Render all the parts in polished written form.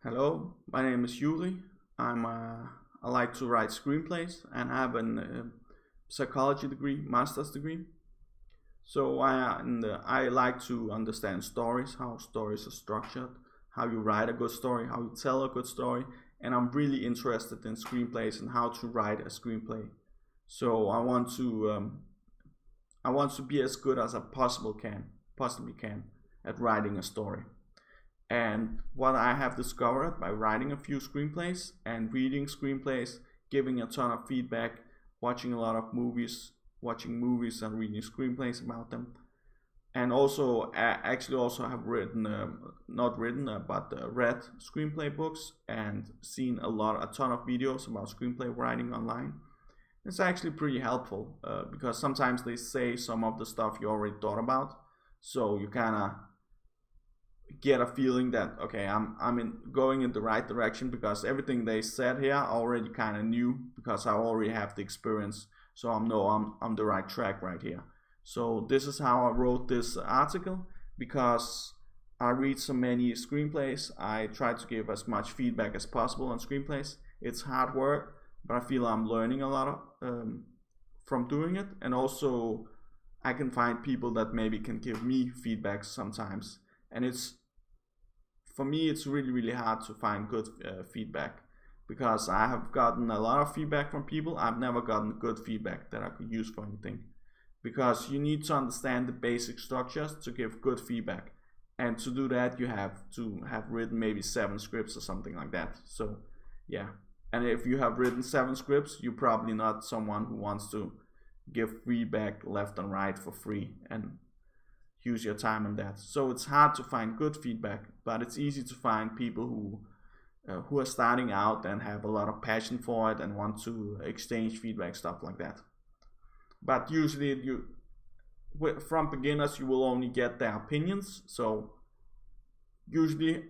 Hello, my name is Yuri. I like to write screenplays and I have a psychology degree, master's degree. I like to understand stories, how stories are structured, how you write a good story, how you tell a good story, and I'm really interested in screenplays and how to write a screenplay. So I want to be as good as I possibly can at writing a story. And what I have discovered by writing a few screenplays and reading screenplays, giving a ton of feedback, watching a lot of movies, watching movies and reading screenplays about them, and also actually also have written, not written, but read screenplay books and seen a ton of videos about screenplay writing online. It's actually pretty helpful because sometimes they say some of the stuff you already thought about, so you kind of get a feeling that okay, going in the right direction because everything they said here I already kind of knew because I already have the experience. So I'm on the right track right here. So this is how I wrote this article because I read so many screenplays. I try to give as much feedback as possible on screenplays. It's hard work, but I feel I'm learning a lot from doing it, and also I can find people that maybe can give me feedback sometimes. And it's for me it's really hard to find good feedback because I have gotten a lot of feedback from people. I've never gotten good feedback that I could use for anything because you need to understand the basic structures to give good feedback, and to do that you have to have written maybe 7 scripts or something like that. So yeah, and if you have written 7 scripts, you're probably not someone who wants to give feedback left and right for free and use your time on that. So it's hard to find good feedback, but it's easy to find people who are starting out and have a lot of passion for it and want to exchange feedback, stuff like that. But usually, from beginners, you will only get their opinions. So usually,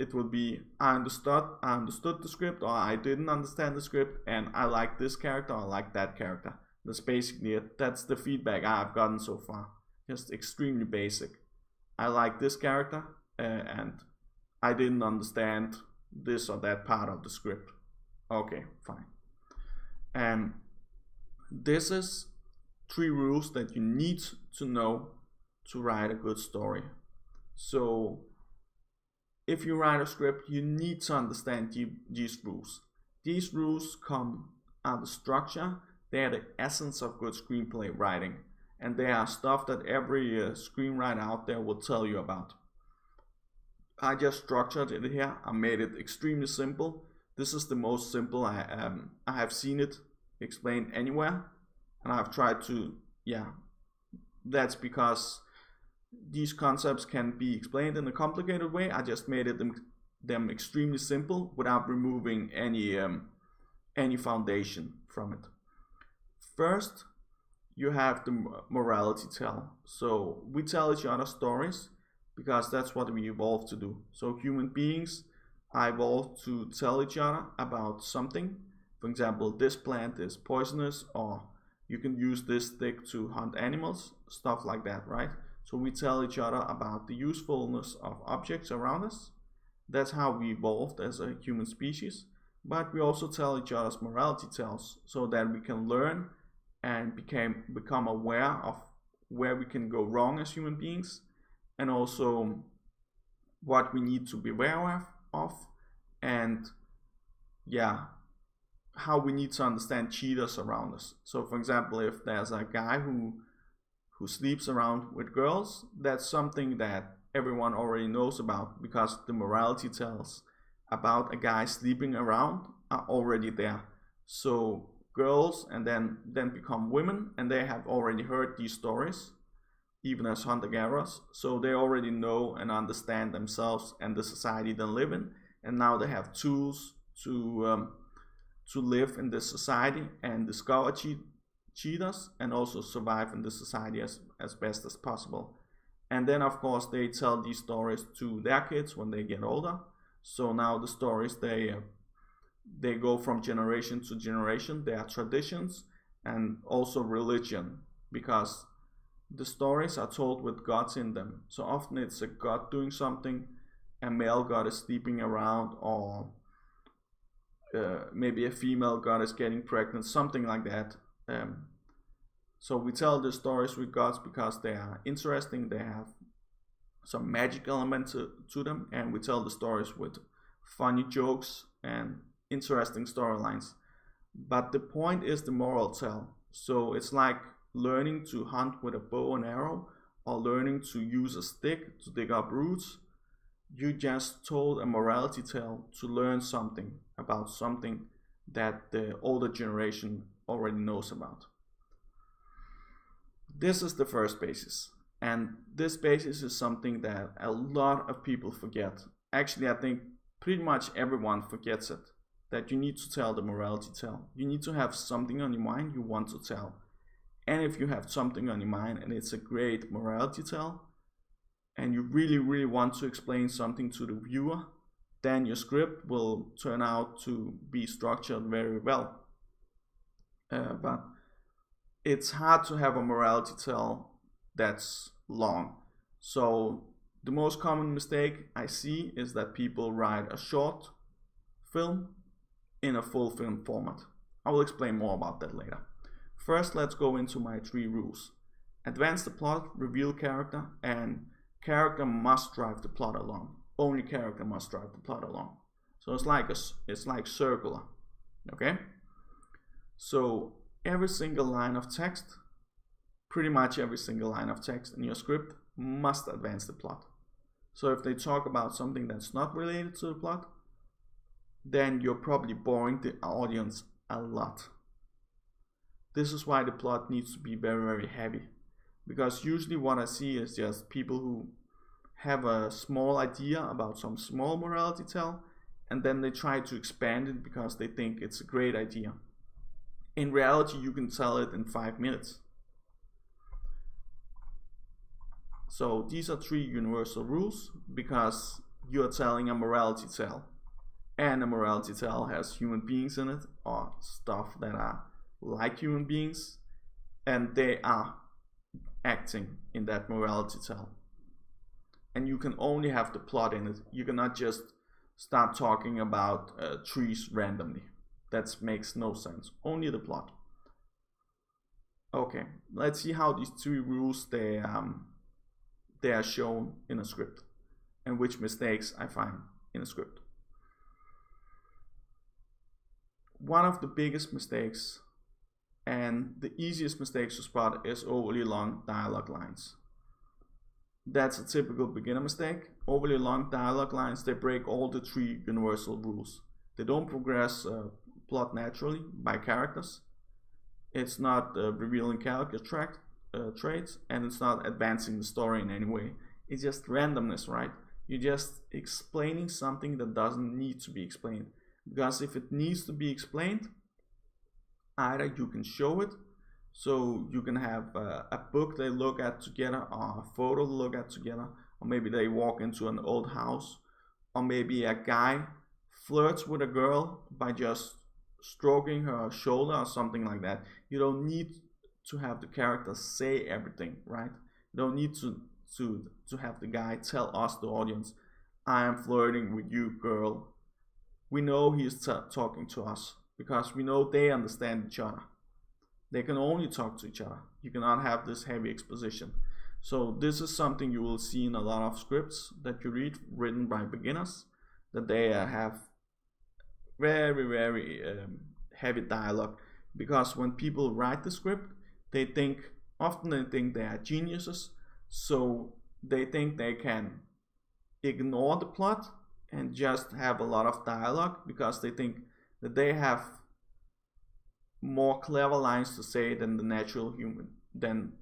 it will be I understood the script, or I didn't understand the script, and I like this character, or I like that character. That's basically it. That's the feedback I've gotten so far. Just extremely basic. I like this character, and I didn't understand this or that part of the script. Okay, fine. And this is 3 rules that you need to know to write a good story. So if you write a script, you need to understand these rules. These rules are the structure. They are the essence of good screenplay writing, and they are stuff that every screenwriter out there will tell you about. I just structured it here. I made it extremely simple. This is the most simple I have seen it explained anywhere, and I've tried to, yeah, that's because these concepts can be explained in a complicated way. I just made them extremely simple without removing any foundation from it. First, you have the morality tell. So we tell each other stories because that's what we evolved to do. So human beings are evolved to tell each other about something. For example, this plant is poisonous, or you can use this stick to hunt animals, stuff like that, right? So we tell each other about the usefulness of objects around us. That's how we evolved as a human species. But we also tell each other's morality tells so that we can learn and become aware of where we can go wrong as human beings, and also what we need to be aware of, and yeah, how we need to understand cheaters around us. So for example, if there's a guy who sleeps around with girls, that's something that everyone already knows about because the morality tells about a guy sleeping around are already there. So girls and then become women, and they have already heard these stories even as hunter-gatherers, so they already know and understand themselves and the society they live in, and now they have tools to live in this society and discover cheaters and also survive in this society as best as possible. And then of course they tell these stories to their kids when they get older. So now the stories they go from generation to generation. They are traditions and also religion because the stories are told with gods in them. So often it's a god doing something, a male god is sleeping around, or maybe a female god is getting pregnant, something like that. So we tell the stories with gods because they are interesting, they have some magic element to them, and we tell the stories with funny jokes and interesting storylines. But the point is the moral tale. So it's like learning to hunt with a bow and arrow, or learning to use a stick to dig up roots. You just told a morality tale to learn something about something that the older generation already knows about. This is the first basis. And this basis is something that a lot of people forget. Actually, I think pretty much everyone forgets it. That you need to tell the morality tale. You need to have something on your mind you want to tell. And if you have something on your mind and it's a great morality tale, and you really, really want to explain something to the viewer, then your script will turn out to be structured very well. But it's hard to have a morality tale that's long. So the most common mistake I see is that people write a short film in a full film format. I will explain more about that later. First, let's go into my 3 rules. Advance the plot, reveal character, and character must drive the plot along. Only character must drive the plot along. So it's like circular. Okay? So every single line of text, pretty much every single line of text in your script must advance the plot. So if they talk about something that's not related to the plot, then you're probably boring the audience a lot. This is why the plot needs to be very, very heavy. Because usually what I see is just people who have a small idea about some small morality tale, and then they try to expand it because they think it's a great idea. In reality, you can tell it in 5 minutes. So these are 3 universal rules because you're telling a morality tale. And a morality tale has human beings in it, or stuff that are like human beings, and they are acting in that morality tale. And you can only have the plot in it. You cannot just start talking about trees randomly. That makes no sense. Only the plot. Okay, let's see how these 3 rules they are shown in a script, and which mistakes I find in a script. One of the biggest mistakes and the easiest mistakes to spot is overly long dialogue lines. That's a typical beginner mistake. Overly long dialogue lines, they break all the 3 universal rules. They don't progress plot naturally by characters. It's not revealing character traits, and it's not advancing the story in any way. It's just randomness, right? You're just explaining something that doesn't need to be explained. Because if it needs to be explained, either you can show it, so you can have a book they look at together, or a photo they look at together, or maybe they walk into an old house, or maybe a guy flirts with a girl by just stroking her shoulder or something like that. You don't need to have the character say everything, right? You don't need to have the guy tell us, the audience, I am flirting with you, girl. We know he is talking to us because we know they understand each other. They can only talk to each other. You cannot have this heavy exposition. So this is something you will see in a lot of scripts that you read written by beginners, that they have very, very heavy dialogue. Because when people write the script, often they think they are geniuses, so they think they can ignore the plot and just have a lot of dialogue because they think that they have more clever lines to say than the natural human, than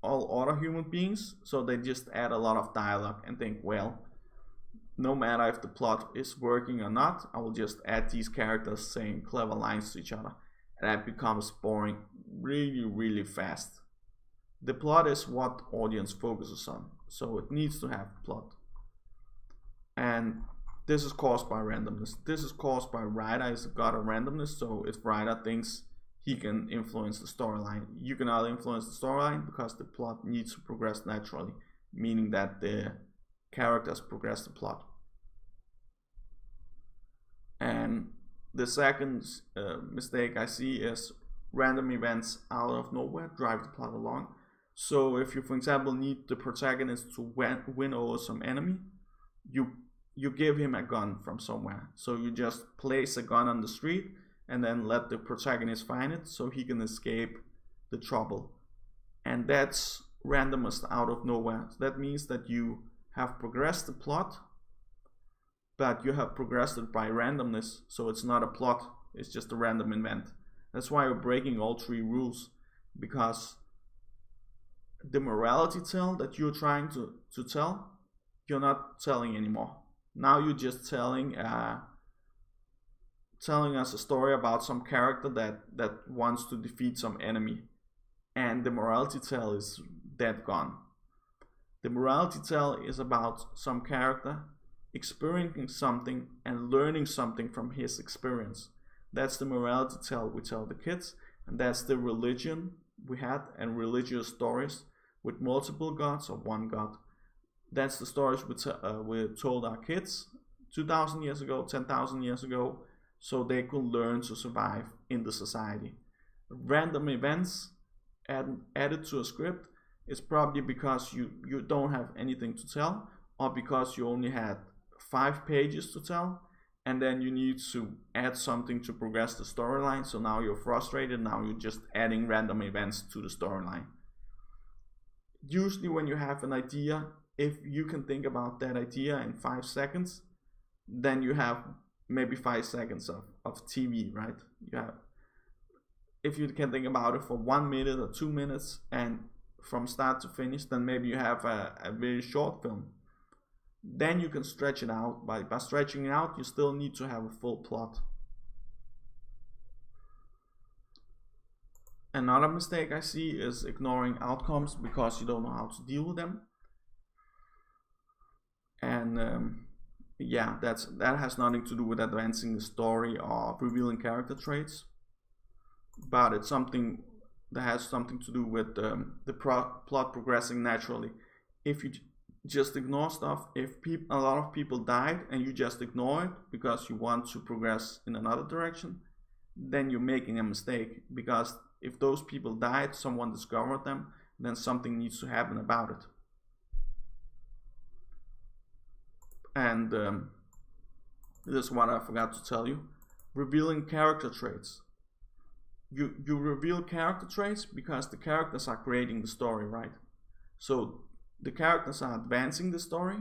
all other human beings. So they just add a lot of dialogue and think, well, no matter if the plot is working or not, I will just add these characters saying clever lines to each other, and that becomes boring really, really fast. The plot is what audience focuses on, so it needs to have plot. And this is caused by randomness. This is caused by writer is a god of randomness. So if writer thinks he can influence the storyline, you cannot influence the storyline because the plot needs to progress naturally, meaning that the characters progress the plot. And the second mistake I see is random events out of nowhere drive the plot along. So if you, for example, need the protagonist to win over some enemy, you give him a gun from somewhere. So you just place a gun on the street and then let the protagonist find it so he can escape the trouble. And that's randomness out of nowhere. So that means that you have progressed the plot, but you have progressed it by randomness. So it's not a plot, it's just a random event. That's why we're breaking all three rules, because the morality tale that you're trying to tell, you're not telling anymore. Now you're just telling us a story about some character that wants to defeat some enemy, and the morality tale is dead gone. The morality tale is about some character experiencing something and learning something from his experience. That's the morality tale we tell the kids, and that's the religion we had and religious stories with multiple gods or one god. That's the stories we told our kids 2,000 years ago, 10,000 years ago, so they could learn to survive in the society. Random events added to a script is probably because you don't have anything to tell, or because you only had 5 pages to tell, and then you need to add something to progress the storyline. So now you're frustrated, now you're just adding random events to the storyline. Usually when you have an idea, if you can think about that idea in 5 seconds, then you have maybe 5 seconds of TV, right? If you can think about it for 1 minute or 2 minutes and from start to finish, then maybe you have a very short film. Then you can stretch it out. By stretching it out, you still need to have a full plot. Another mistake I see is ignoring outcomes because you don't know how to deal with them. And yeah, that has nothing to do with advancing the story or revealing character traits, but it's something that has something to do with the plot progressing naturally. If you just ignore stuff, if a lot of people died and you just ignore it because you want to progress in another direction, then you're making a mistake, because if those people died, someone discovered them, then something needs to happen about it. And this is what I forgot to tell you. Revealing character traits. You reveal character traits because the characters are creating the story, right? So the characters are advancing the story,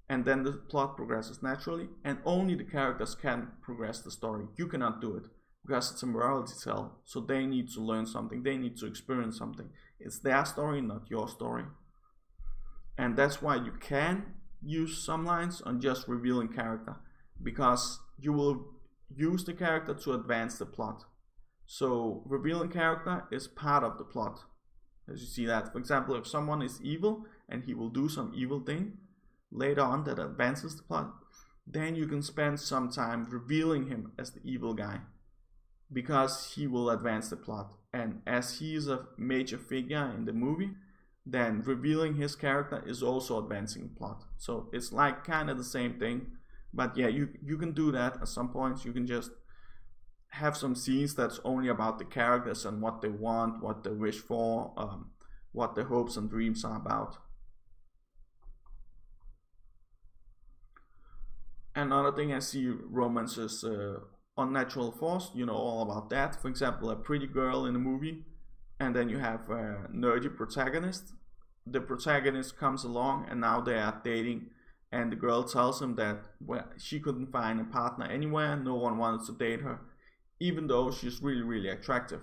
and then the plot progresses naturally, and only the characters can progress the story. You cannot do it because it's a morality tale, so they need to learn something, they need to experience something. It's their story, not your story. And that's why you can use some lines on just revealing character, because you will use the character to advance the plot. So revealing character is part of the plot. As you see that, for example, if someone is evil and he will do some evil thing later on that advances the plot, then you can spend some time revealing him as the evil guy, because he will advance the plot. And as he is a major figure in the movie, then revealing his character is also advancing the plot. So it's like kind of the same thing. But yeah, you can do that at some points. You can just have some scenes that's only about the characters and what they want, what they wish for, what their hopes and dreams are about. Another thing I see, romance is unnatural force. You know all about that. For example, a pretty girl in a movie, and then you have a nerdy protagonist. The protagonist comes along and now they are dating, and the girl tells him that she couldn't find a partner anywhere, no one wanted to date her, even though she's really, really attractive.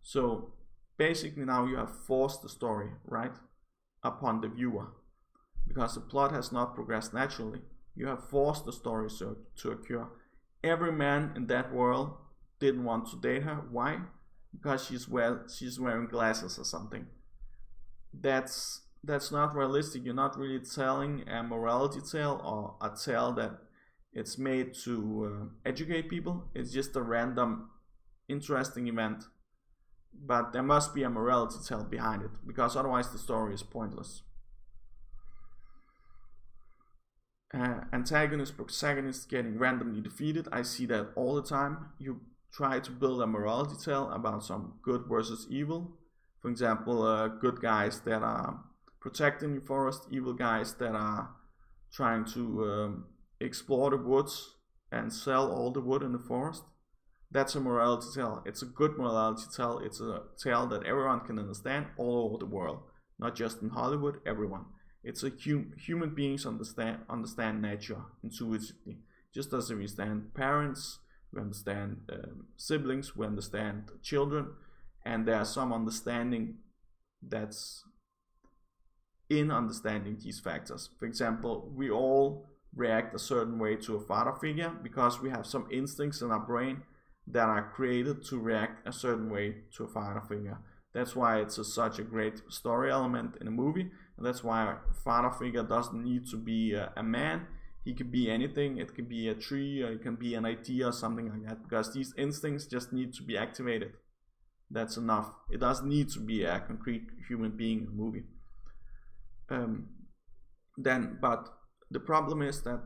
So basically now you have forced the story, right, upon the viewer, because the plot has not progressed naturally. You have forced the story to occur. Every man in that world didn't want to date her. Why? Because she's wearing glasses or something. That's not realistic. You're not really telling a morality tale or a tale that it's made to educate people. It's just a random, interesting event. But there must be a morality tale behind it, because otherwise the story is pointless. antagonist, protagonist getting randomly defeated. I see that all the time. You try to build a morality tale about some good versus evil. For example, good guys that are protecting the forest, evil guys that are trying to explore the woods and sell all the wood in the forest. That's a morality tale. It's a good morality tale. It's a tale that everyone can understand all over the world, not just in Hollywood, everyone. It's a human beings understand nature intuitively, just as we understand parents, we understand siblings, we understand children, and there's some understanding that's in understanding these factors. For example, we all react a certain way to a father figure because we have some instincts in our brain that are created to react a certain way to a father figure. That's why it's such a great story element in a movie, and that's why a father figure doesn't need to be a man. He could be anything. It could be a tree, or it can be an idea or something like that, because these instincts just need to be activated. That's enough. It doesn't need to be a concrete human being in a movie. But the problem is that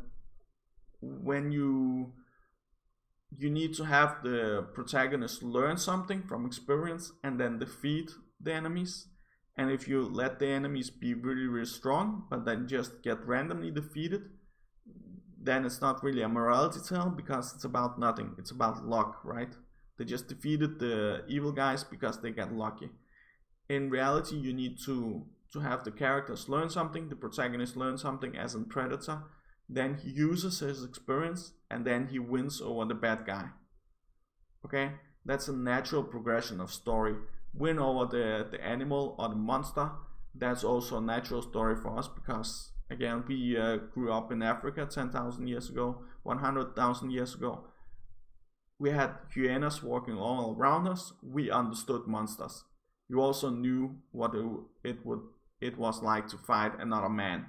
when you need to have the protagonist learn something from experience and then defeat the enemies. And if you let the enemies be really, really strong, but then just get randomly defeated, then it's not really a morality tale because it's about nothing. It's about luck, right? They just defeated the evil guys because they got lucky. In reality, you need to have the characters learn something, the protagonist learn something, as in Predator. Then he uses his experience and then he wins over the bad guy. Okay, that's a natural progression of story. Win over the animal or the monster. That's also a natural story for us because, again, we grew up in Africa 10,000 years ago, 100,000 years ago. We had hyenas walking all around us. We understood monsters. You also knew what it was like to fight another man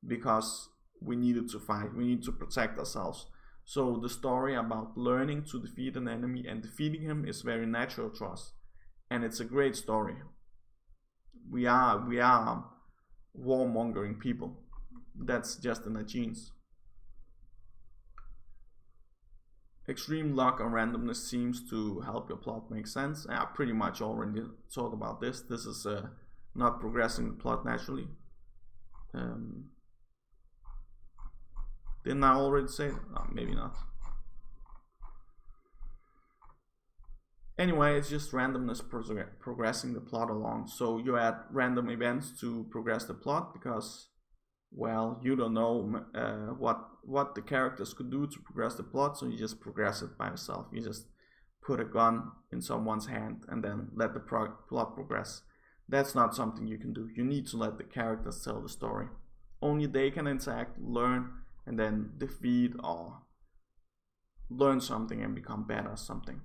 because we needed to fight. We need to protect ourselves. So the story about learning to defeat an enemy and defeating him is very natural to us, and it's a great story. We are warmongering people. That's just in our genes. Extreme luck and randomness seems to help your plot make sense. I pretty much already thought about this. This is not progressing the plot naturally. Didn't I already say that? No, maybe not. Anyway, it's just randomness progressing the plot along. So you add random events to progress the plot because, well, you don't know what the characters could do to progress the plot, so you just progress it by yourself. You just put a gun in someone's hand and then let the plot progress. That's not something you can do. You need to let the characters tell the story. Only they can interact, learn, and then defeat or learn something and become better at something.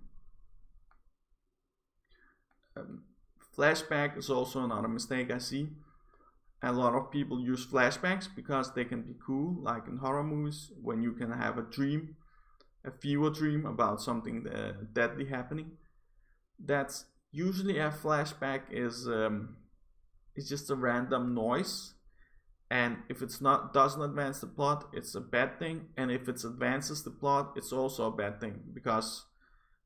Flashback is also another mistake I see. A lot of people use flashbacks because they can be cool, like in horror movies, when you can have a dream, a fever dream about something deadly happening. That's usually a flashback is just a random noise, and if it's not doesn't advance the plot, it's a bad thing, and if it advances the plot, it's also a bad thing because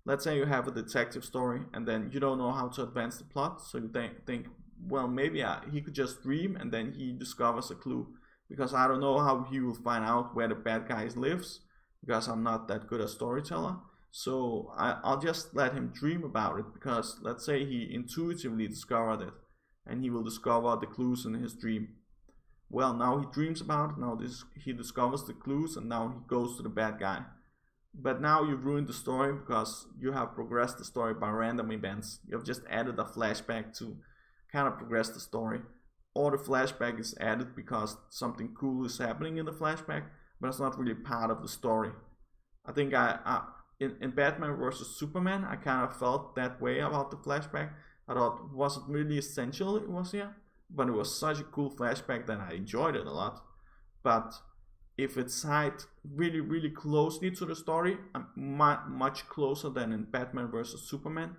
let's say you have a detective story and then you don't know how to advance the plot, so you think well, maybe he could just dream and then he discovers a clue, because I don't know how he will find out where the bad guy lives because I'm not that good a storyteller. So I'll just let him dream about it, because let's say he intuitively discovered it and he will discover the clues in his dream. Well, now he dreams about it, now he discovers the clues, and now he goes to the bad guy. But now you've ruined the story because you have progressed the story by random events. You have just added a flashback to kind of progress the story. Or the flashback is added because something cool is happening in the flashback, but it's not really part of the story. I think in Batman vs Superman, I kind of felt that way about the flashback. I thought, was it really essential it was here? But it was such a cool flashback that I enjoyed it a lot. But if it's tied really, really closely to the story, much closer than in Batman vs Superman,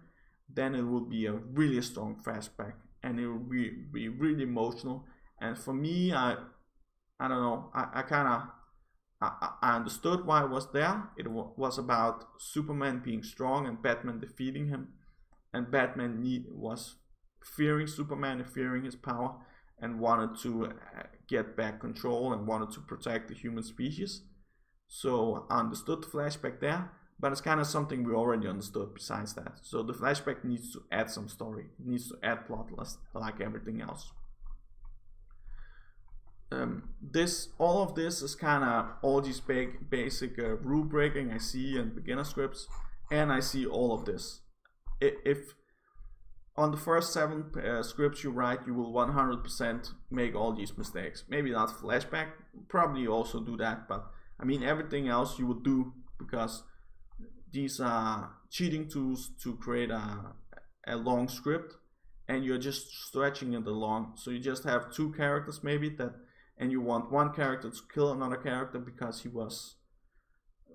then it will be a really strong flashback, and it will be really emotional. And for me, I don't know, I kind of I understood why it was there. It was about Superman being strong and Batman defeating him, and Batman was fearing Superman and fearing his power, and wanted to get back control and wanted to protect the human species. So I understood the flashback there, but it's kind of something we already understood besides that. So the flashback needs to add some story. It needs to add plot, like everything else. All of this is kind of all these basic rule breaking I see in beginner scripts, and I see all of this. If on the first 7 scripts you write, you will 100% make all these mistakes. Maybe not flashback, probably also do that, but I mean everything else you will do, because these are cheating tools to create a long script, and you're just stretching it along. So you just have 2 characters maybe that, and you want one character to kill another character because he was,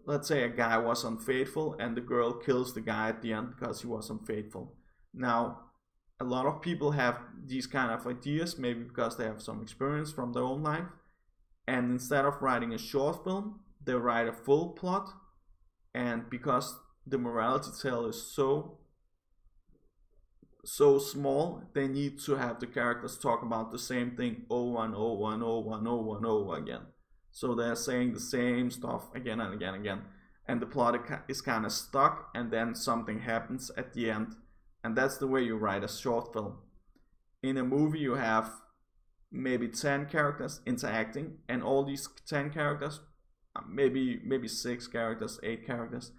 let's say a guy was unfaithful, and the girl kills the guy at the end because he was unfaithful. Now, a lot of people have these kind of ideas, maybe because they have some experience from their own life, and instead of writing a short film, they write a full plot, and because the morality tale is so small, they need to have the characters talk about the same thing over and over and over and over and over again. So they're saying the same stuff again and again and again, and the plot is kind of stuck, and then something happens at the end. And that's the way you write a short film. In a movie you have maybe 10 characters interacting, and all these 10 characters, maybe 6 characters, 8 characters,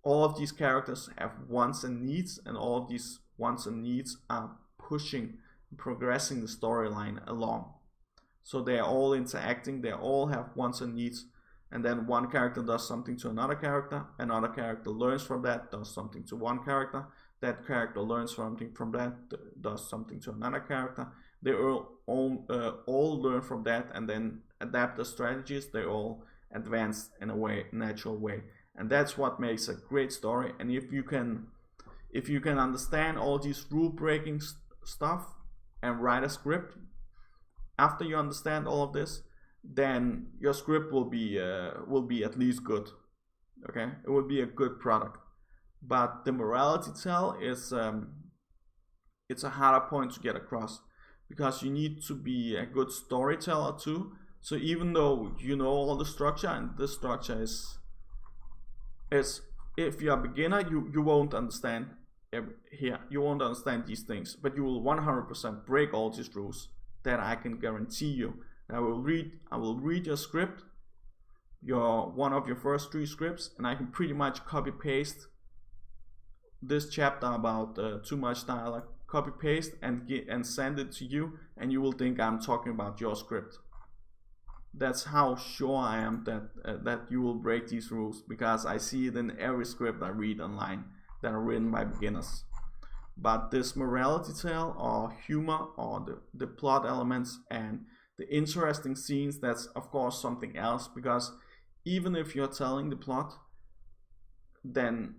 all of these characters have wants and needs, and all of these wants and needs are progressing the storyline along. So they are all interacting, they all have wants and needs, and then one character does something to another character learns from that, does something to one character, that character learns something from that, does something to another character. They all learn from that and then adapt the strategies. They all advance in a natural way, and that's what makes a great story. And if you can understand all these rule breaking stuff and write a script, after you understand all of this, then your script will be at least good. Okay, it will be a good product. But the morality tale is it's a harder point to get across, because you need to be a good storyteller too. So even though you know all the structure, and the structure is if you're a beginner, you won't understand here. You won't understand these things, but you will 100% break all these rules. That I can guarantee you. I will read your script, one of your first 3 scripts, and I can pretty much copy paste this chapter about too much dialogue, copy paste and send it to you, and you will think I'm talking about your script. That's how sure I am that you will break these rules, because I see it in every script I read online that are written by beginners. But this morality tale or humor or the plot elements and the interesting scenes, that's of course something else, because even if you're telling the plot, then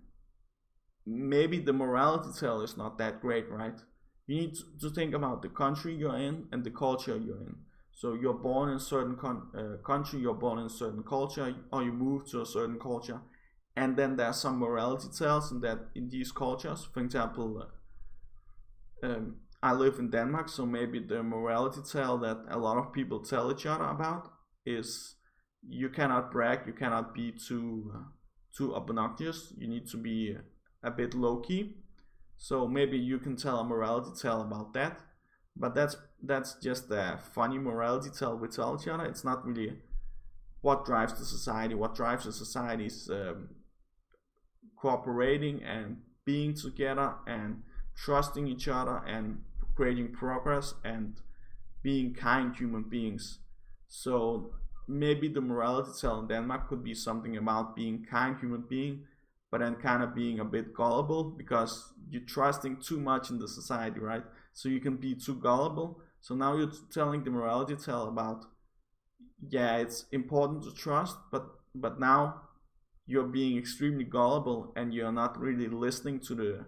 maybe the morality tale is not that great, right? You need to think about the country you're in and the culture you're in. So you're born in a certain country, you're born in a certain culture, or you move to a certain culture, and then there's some morality tales in these cultures. For example, I live in Denmark, so maybe the morality tale that a lot of people tell each other about is you cannot brag, you cannot be too obnoxious, you need to be a bit low key. So maybe you can tell a morality tale about that, but that's just a funny morality tale we tell each other. It's not really what drives the society. What drives the society is cooperating and being together and trusting each other and creating progress and being kind human beings. So maybe the morality tale in Denmark could be something about being kind human being, but then kind of being a bit gullible, because you're trusting too much in the society, right? So you can be too gullible. So now you're telling the morality tale about, yeah, it's important to trust, but now you're being extremely gullible and you're not really listening to the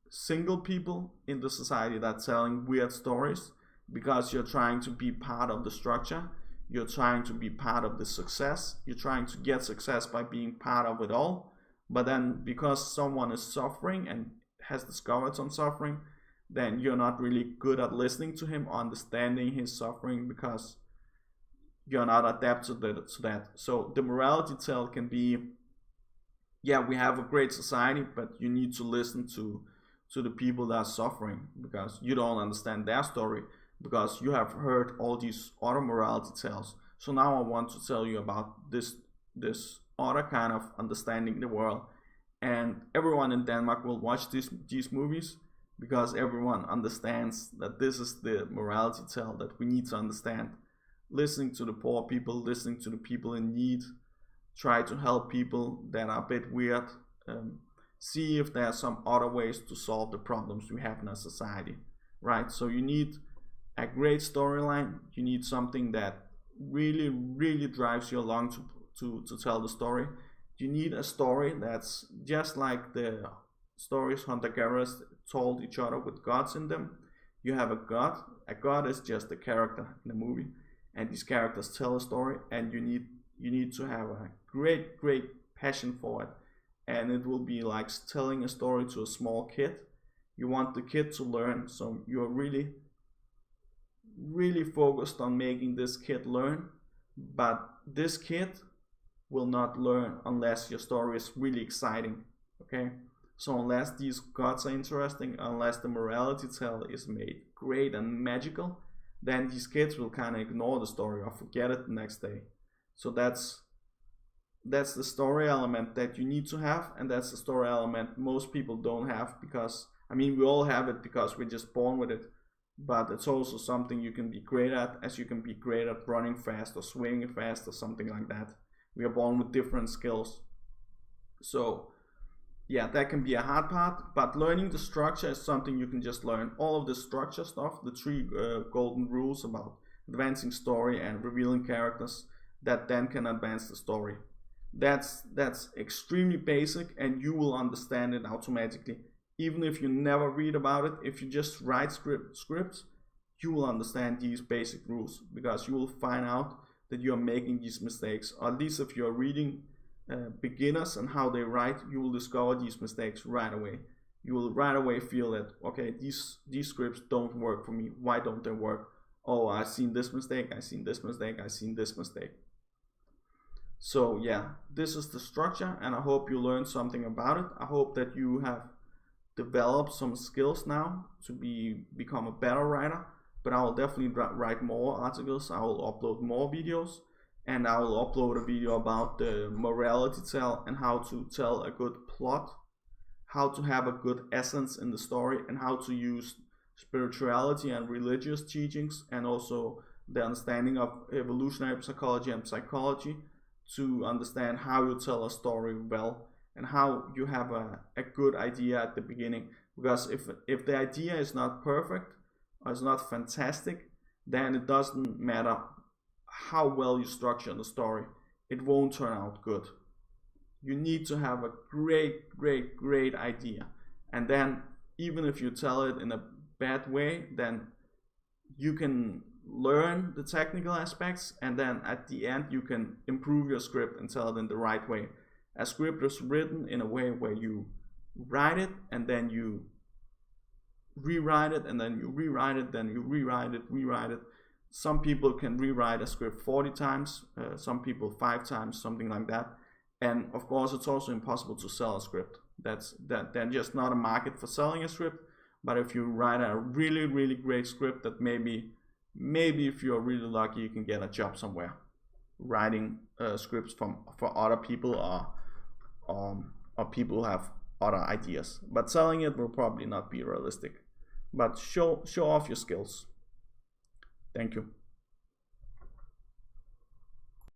single people in the society that telling weird stories. because you're trying to be part of the structure. You're trying to be part of the success. You're trying to get success by being part of it all. But then because someone is suffering and has discovered some suffering, then you're not really good at listening to him, understanding his suffering, because you're not adapted to that. So the morality tale can be, yeah, we have a great society, but you need to listen to the people that are suffering, because you don't understand their story, because you have heard all these other morality tales. So now I want to tell you about this other kind of understanding the world. And everyone in Denmark will watch these movies, because everyone understands that this is the morality tale that we need to understand. Listening to the poor people, listening to the people in need, try to help people that are a bit weird, see if there are some other ways to solve the problems we have in our society, right? So you need a great storyline. You need something that really, really drives you along to tell the story. You need a story that's just like the stories hunter-gatherers told each other with gods in them. You have a god. A god is just a character in a movie, and these characters tell a story, and you need to have a great passion for it. And it will be like telling a story to a small kid. You want the kid to learn, so you're really focused on making this kid learn. But this kid will not learn unless your story is really exciting, okay? So unless these gods are interesting, unless the morality tale is made great and magical, then these kids will kind of ignore the story or forget it the next day. So that's the story element that you need to have, and that's the story element most people don't have, because, I mean, we all have it because we're just born with it, but it's also something you can be great at, as you can be great at running fast or swinging fast or something like that. We are born with different skills. So yeah, that can be a hard part, but learning the structure is something you can just learn. All of the structure stuff, the 3 golden rules about advancing story and revealing characters that then can advance the story. That's extremely basic, and you will understand it automatically. Even if you never read about it, if you just write scripts, you will understand these basic rules, because you will find out that you are making these mistakes. Or at least if you are reading beginners and how they write, you will discover these mistakes right away. You will right away feel that, okay, these scripts don't work for me. Why don't they work? Oh, I've seen this mistake, I've seen this mistake, I've seen this mistake. So yeah, this is the structure, and I hope you learned something about it. I hope that you have developed some skills now to become a better writer. But I will definitely write more articles. I will upload more videos, and I will upload a video about the morality tale and how to tell a good plot, how to have a good essence in the story, and how to use spirituality and religious teachings, and also the understanding of evolutionary psychology and psychology, to understand how you tell a story well, and how you have a good idea at the beginning. Because if the idea is not perfect, or it's not fantastic, then it doesn't matter how well you structure the story. It won't turn out good. You need to have a great idea. And then even if you tell it in a bad way, then you can learn the technical aspects, and then at the end you can improve your script and tell it in the right way. A script is written in a way where you write it, and then you rewrite it, and then you rewrite it, then you rewrite it. Some people can rewrite a script 40 times, some people 5 times, something like that. And of course, it's also impossible to sell a script. There's just not a market for selling a script. But if you write a really great script, that maybe if you're really lucky, you can get a job somewhere writing scripts for other people, or people who have other ideas. But selling it will probably not be realistic. But show off your skills. Thank you.